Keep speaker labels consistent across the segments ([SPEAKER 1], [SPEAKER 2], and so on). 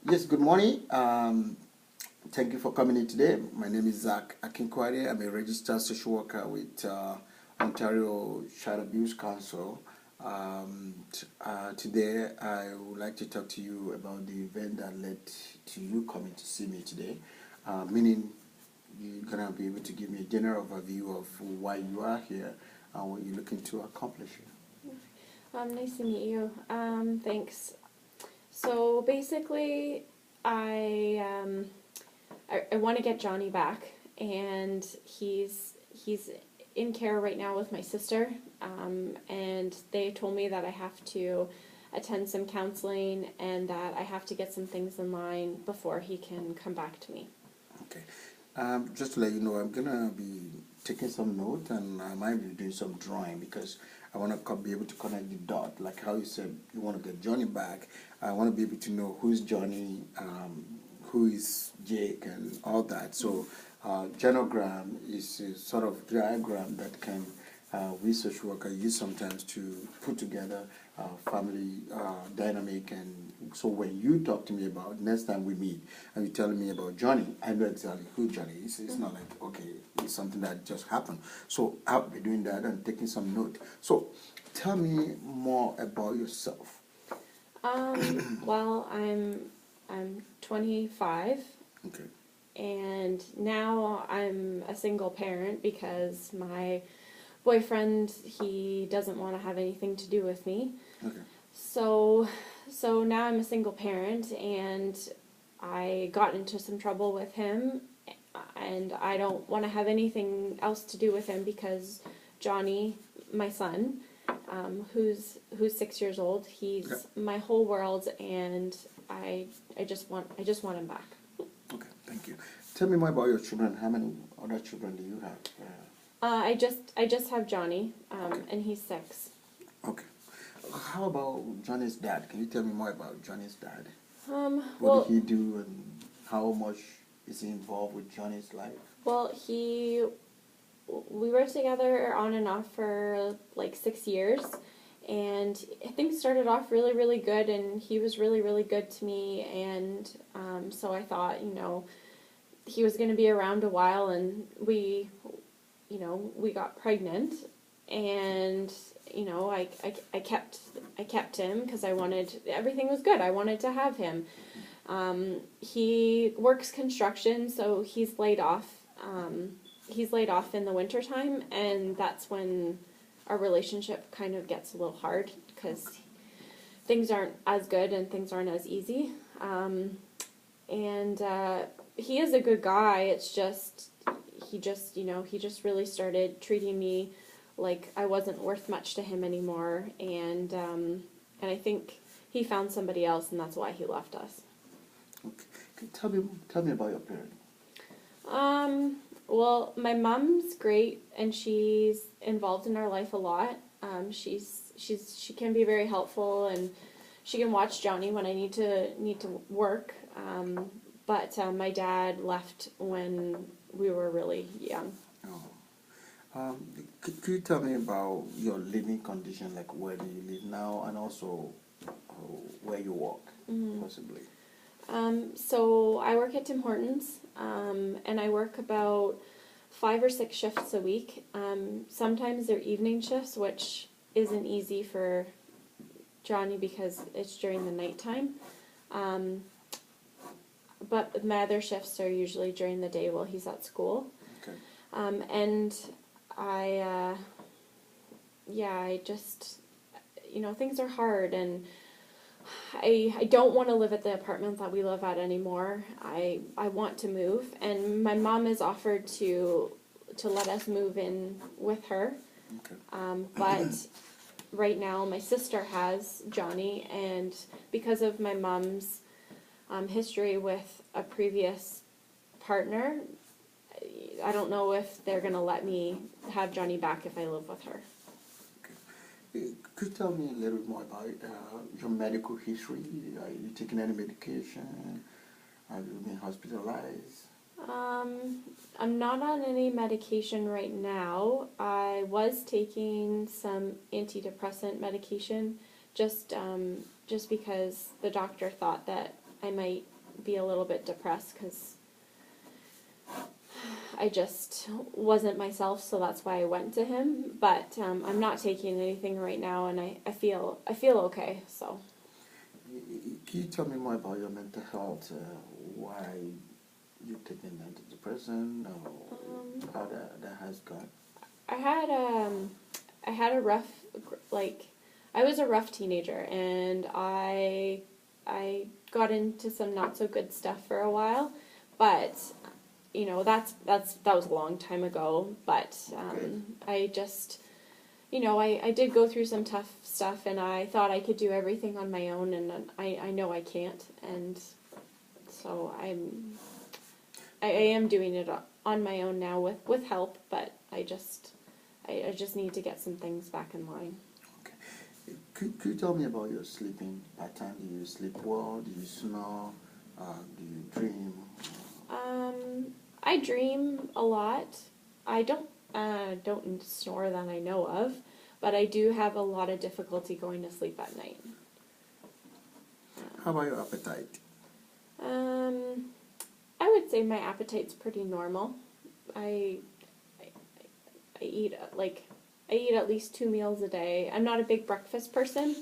[SPEAKER 1] Yes, good morning. Thank you for coming in today. My name is Zach Akinkwade. I'm a registered social worker with Ontario Child Abuse Council. Today, I would like to talk to you about the event that led to you coming to see me today, meaning you're going to be able to give me a general overview of why you are here and what you're looking to accomplish here.
[SPEAKER 2] Nice to meet you. Thanks. So basically, I want to get Johnny back, and he's in care right now with my sister. And they told me that I have to attend some counseling and that I have to get some things in line before he can come back to me.
[SPEAKER 1] Okay. Just to let you know, I'm gonna be taking some notes and I might be doing some drawing because I want to be able to connect the dot. Like how you said, you want to get Johnny back. I want to be able to know who's Johnny, who is Jake, and all that. So, genogram is a sort of diagram that can we social worker use sometimes to put together family dynamic. And so when you talk to me about next time we meet and you're telling me about Johnny, I know exactly who Johnny is. It's not like, okay, it's something that just happened. So I'll be doing that and taking some note. So tell me more about yourself.
[SPEAKER 2] Well, I'm 25.
[SPEAKER 1] Okay.
[SPEAKER 2] And now I'm a single parent because my boyfriend, he doesn't want to have anything to do with me.
[SPEAKER 1] Okay.
[SPEAKER 2] So now I'm a single parent, and I got into some trouble with him, and I don't want to have anything else to do with him because Johnny, my son, who's 6 years old, he's my whole world, and I just want him back.
[SPEAKER 1] Okay, thank you. Tell me more about your children. How many other children do you have?
[SPEAKER 2] I just have Johnny, and he's 6.
[SPEAKER 1] Okay. How about Johnny's dad? Can you tell me more about Johnny's dad?
[SPEAKER 2] Well,
[SPEAKER 1] What did he do and how much is he involved with Johnny's life?
[SPEAKER 2] Well, we were together on and off for like 6 years, and things started off really, really good, and he was really, really good to me, and so I thought, he was going to be around a while, and we got pregnant, and I kept him because everything was good. I wanted to have him. He works construction, so he's laid off. He's laid off in the wintertime, and that's when our relationship kind of gets a little hard because things aren't as good and things aren't as easy. And he is a good guy. It's just he just really started treating me like I wasn't worth much to him anymore, and I think he found somebody else, and that's why he left us.
[SPEAKER 1] Okay. Tell me about your parents.
[SPEAKER 2] Well, my mom's great, and she's involved in our life a lot. She can be very helpful, and she can watch Johnny when I need to work. But my dad left when we were really young.
[SPEAKER 1] Oh. Could you tell me about your living condition, like where do you live now, and also where you work, possibly?
[SPEAKER 2] So I work at Tim Hortons, and I work about 5 or 6 shifts a week. Sometimes they're evening shifts, which isn't easy for Johnny because it's during the nighttime. But my other shifts are usually during the day while he's at school.
[SPEAKER 1] Okay.
[SPEAKER 2] And I just, things are hard, and I don't want to live at the apartment that we live at anymore. I want to move, and my mom has offered to let us move in with her.
[SPEAKER 1] Okay.
[SPEAKER 2] But right now my sister has Johnny, and because of my mom's history with a previous partner, I don't know if they're going to let me have Johnny back if I live with her.
[SPEAKER 1] Okay. Could you tell me a little bit more about your medical history? Are you taking any medication? Have you been hospitalized?
[SPEAKER 2] I'm not on any medication right now. I was taking some antidepressant medication just because the doctor thought that I might be a little bit depressed because I just wasn't myself, so that's why I went to him. But I'm not taking anything right now, and I feel okay. So,
[SPEAKER 1] Can you tell me more about your mental health? Why you taking antidepressant, or how that has gone?
[SPEAKER 2] I had a rough, like, I was a rough teenager, and I got into some not so good stuff for a while, but that was a long time ago. But I just, I did go through some tough stuff, and I thought I could do everything on my own, and I know I can't, and so I am doing it on my own now with help, but I just need to get some things back in line.
[SPEAKER 1] Okay. Could you tell me about your sleeping pattern? Do you sleep well? Do you snore? Do you dream?
[SPEAKER 2] I dream a lot. I don't snore that I know of, but I do have a lot of difficulty going to sleep at night.
[SPEAKER 1] How about your appetite?
[SPEAKER 2] I would say my appetite's pretty normal. I eat at least 2 meals a day. I'm not a big breakfast person.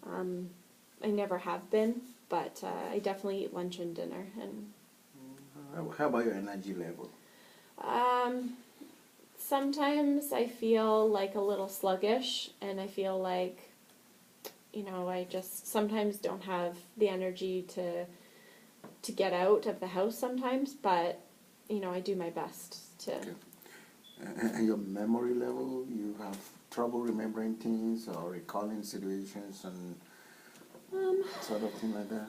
[SPEAKER 2] I never have been, but I definitely eat lunch and dinner. And
[SPEAKER 1] how about your energy level?
[SPEAKER 2] sometimes I feel like a little sluggish, and I feel like I just sometimes don't have the energy to get out of the house sometimes, but I do my best to.
[SPEAKER 1] Okay. And your memory level, you have trouble remembering things or recalling situations and sort of thing like that?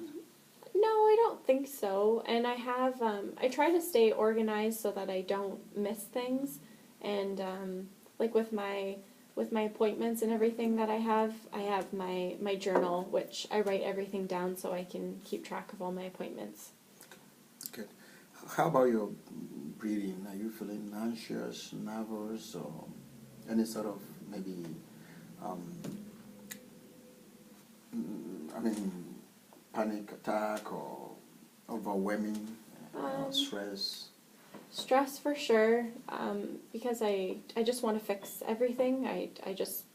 [SPEAKER 2] No, I don't think so. And I have, I try to stay organized so that I don't miss things. And like with my appointments and everything that I have my journal, which I write everything down so I can keep track of all my appointments.
[SPEAKER 1] Good. How about your breathing? Are you feeling anxious, nervous, or any sort of maybe, panic attack or overwhelming stress?
[SPEAKER 2] Stress for sure, because I just want to fix everything. I just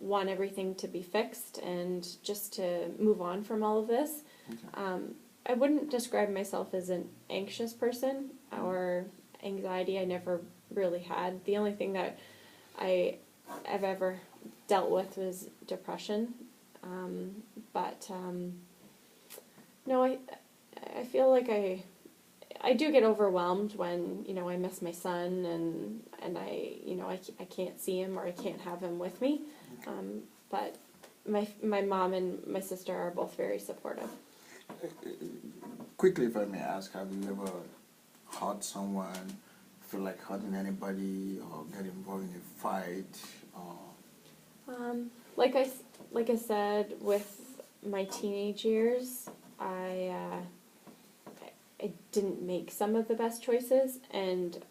[SPEAKER 2] want everything to be fixed and just to move on from all of this.
[SPEAKER 1] Okay.
[SPEAKER 2] I wouldn't describe myself as an anxious person or anxiety. I never really had. The only thing that I've ever dealt with was depression. But no, I feel like I do get overwhelmed when I miss my son and I can't see him or I can't have him with me. But my mom and my sister are both very supportive.
[SPEAKER 1] Quickly, if I may ask, have you ever hurt someone, feel like hurting anybody, or get involved in a fight?
[SPEAKER 2] Like I said, with my teenage years, I didn't make some of the best choices, and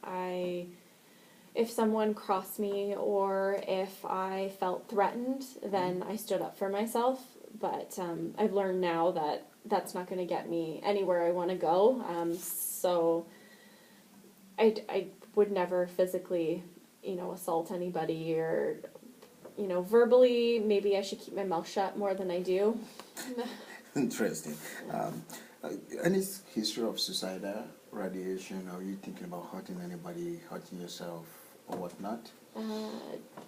[SPEAKER 2] if someone crossed me or if I felt threatened, then I stood up for myself. But I've learned now that that's not going to get me anywhere I want to go. So I would never physically, assault anybody or, verbally. Maybe I should keep my mouth shut more than I do.
[SPEAKER 1] Interesting. Any history of suicidal radiation? Are you thinking about hurting anybody, hurting yourself, or whatnot?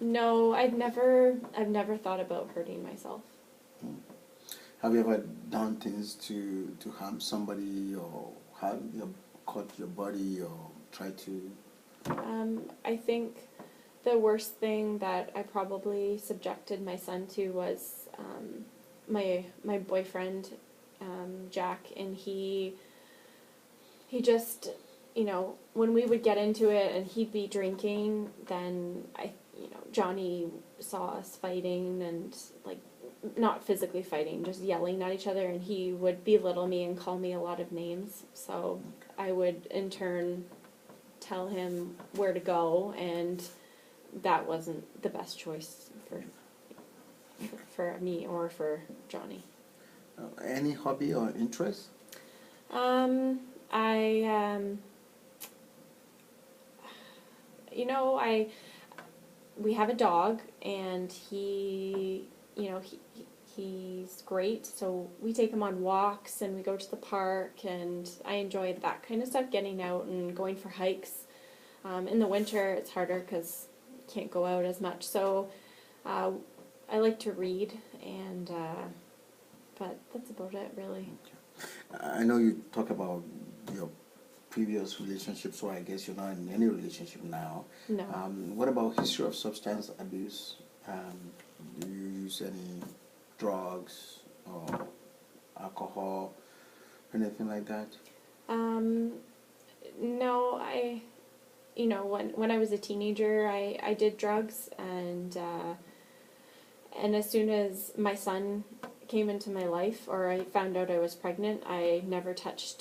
[SPEAKER 2] No, I've never thought about hurting myself.
[SPEAKER 1] Have you ever done things to harm somebody, or cut your body, or try to?
[SPEAKER 2] I think the worst thing that I probably subjected my son to was my boyfriend, Jack, and he just, when we would get into it and he'd be drinking, then Johnny saw us fighting and not physically fighting, just yelling at each other, and he would belittle me and call me a lot of names. So I would in turn tell him where to go, and that wasn't the best choice for me or for Johnny.
[SPEAKER 1] Any hobby or interest?
[SPEAKER 2] I you know, we have a dog, and he's great. So we take him on walks, and we go to the park, and I enjoy that kind of stuff, getting out and going for hikes. In the winter, it's harder because you can't go out as much. So uh, I like to read, and but that's about it, really.
[SPEAKER 1] I know you talk about your previous relationship, so I guess you're not in any relationship now.
[SPEAKER 2] No.
[SPEAKER 1] What about history of substance abuse? Do you use any drugs or alcohol, anything like that?
[SPEAKER 2] Um, no, when I was a teenager, I did drugs, and as soon as my son came into my life, or I found out I was pregnant, I never touched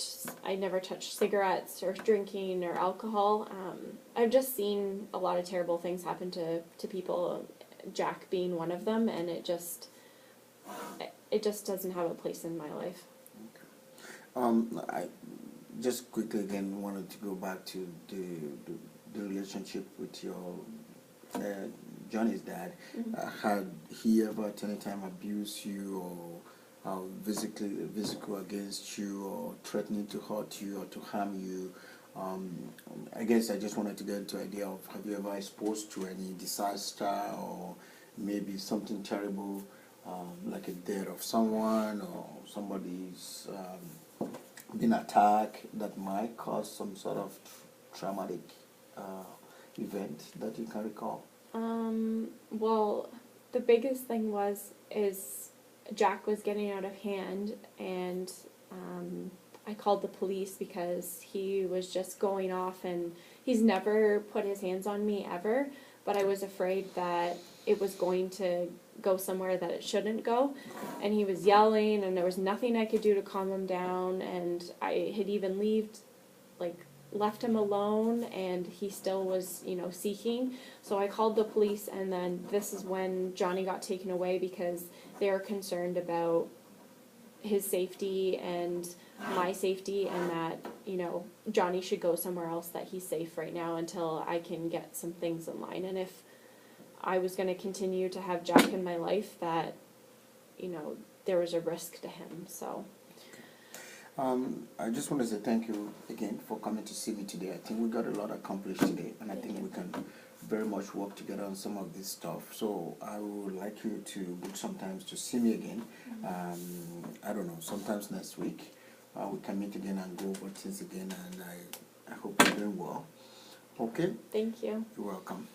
[SPEAKER 2] cigarettes or drinking or alcohol. I've just seen a lot of terrible things happen to people, Jack being one of them, and it just doesn't have a place in my life.
[SPEAKER 1] I just quickly again wanted to go back to the relationship with your Johnny's dad.
[SPEAKER 2] Mm-hmm.
[SPEAKER 1] Had he ever at any time abused you, or physical against you, or threatening to hurt you or to harm you? I guess I just wanted to get into the idea of, have you ever exposed to any disaster, or maybe something terrible, like a death of someone, or somebody's been attacked that might cause some sort of traumatic event that you can recall?
[SPEAKER 2] Well, the biggest thing is Jack was getting out of hand, and I called the police because he was just going off, and he's never put his hands on me ever, but I was afraid that it was going to go somewhere that it shouldn't go, and he was yelling, and there was nothing I could do to calm him down, and I had even left him alone, and he still was, seeking. So I called the police, and then this is when Johnny got taken away, because they were concerned about his safety and my safety, and that, Johnny should go somewhere else, that he's safe right now until I can get some things in line. And if I was going to continue to have Jack in my life, that, there was a risk to him, so...
[SPEAKER 1] I just want to say thank you again for coming to see me today. I think we got a lot accomplished today, and I think we can very much work together on some of this stuff. So I would like you to book sometimes to see me again. I don't know, sometimes next week. We can meet again and go over things again, and I hope you're doing well. Okay?
[SPEAKER 2] Thank you.
[SPEAKER 1] You're welcome.